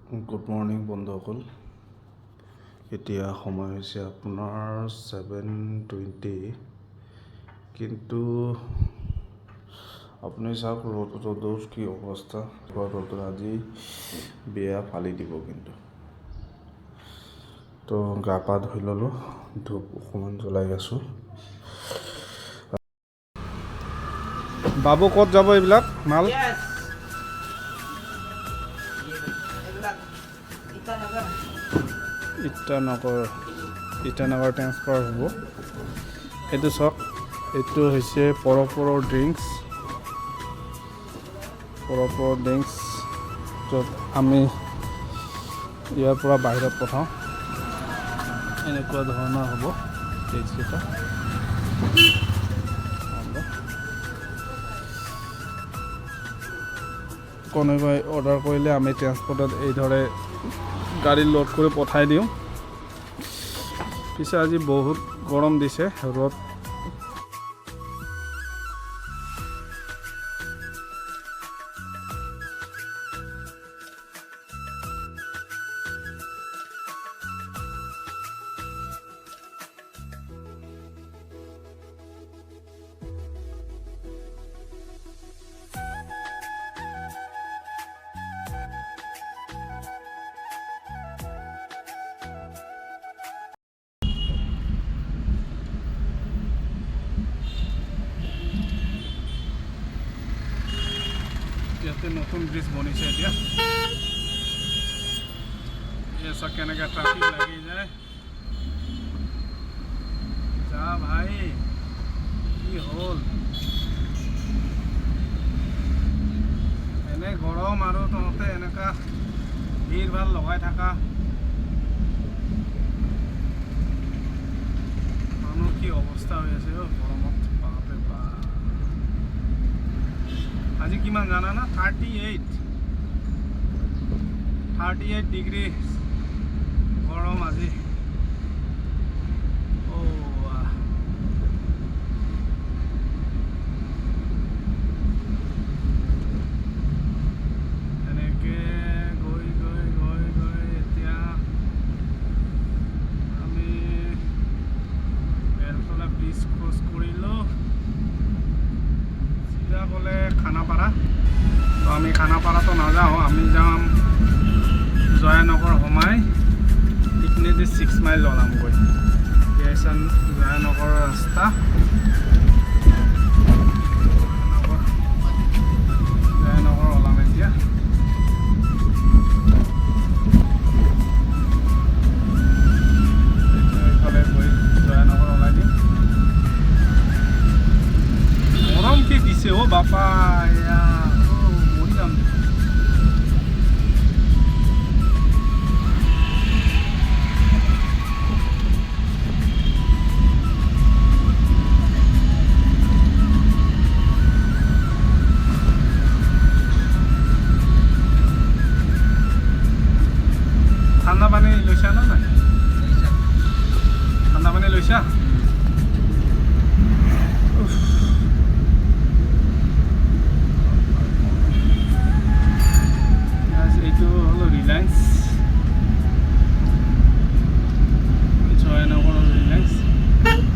Good morning বন্ধুসকল। এতিয়া সময় হৈছে আপোনাৰ 7:20, কিন্তু আপুনি চাওক ৰ'দৰ কি অৱস্থা। ৰ'দৰ আজি বেয়া ফালি দিব, কিন্তু তো গা পা ধুই ল'লোঁ, ধূপ অকণমান জ্বলাই আছোঁ। বাবু ক'ত যাব এইবিলাক মাল? ইটানগৰ ট্ৰেন্সফাৰ হ'ব। এইটো চাওক, এইটো হৈছে পৰপৰৰ ড্ৰিংকছ, য'ত আমি ইয়াৰ পৰা বাহিৰত পঠাওঁ। এনেকুৱা ধৰণৰ হ'ব টেক্সকেইটা। কোনোবাই অৰ্ডাৰ কৰিলে আমি ট্ৰেন্সপৰ্টত এইদৰে গাড়ী লোড কৰি পঠাই দিওঁ। পিছে আজি বহুত গৰম দিছে, ৰ'দ। ইয়াতে নতুন ব্ৰিজ বনিছে এতিয়া। এসা কেনেকৈ ট্ৰাফিক লাগি যায়। যা ভাই, কি হ'ল? এনে গৰম আৰু তহঁতে এনেকা ভিৰ ভাৰ লগাই থাকা। মানুহ কি অৱস্থা হৈ আছে গৰমত। আজি কিমান জানা না? 38 ডিগ্ৰী গৰম আজি। এনেকে গৈ এতিয়া আমি বেলতলা ব্ৰিজ ক্ৰছ কৰিলোঁ। চিধা গ'লে খানাপাৰা। তো আমি খানাপাৰাতো নাযাওঁ, আমি যাম জয়ানগৰ সোমাই ইপিনেদি 6 মাইল ওলামগৈ। জয়ানগৰৰ ৰাস্তা।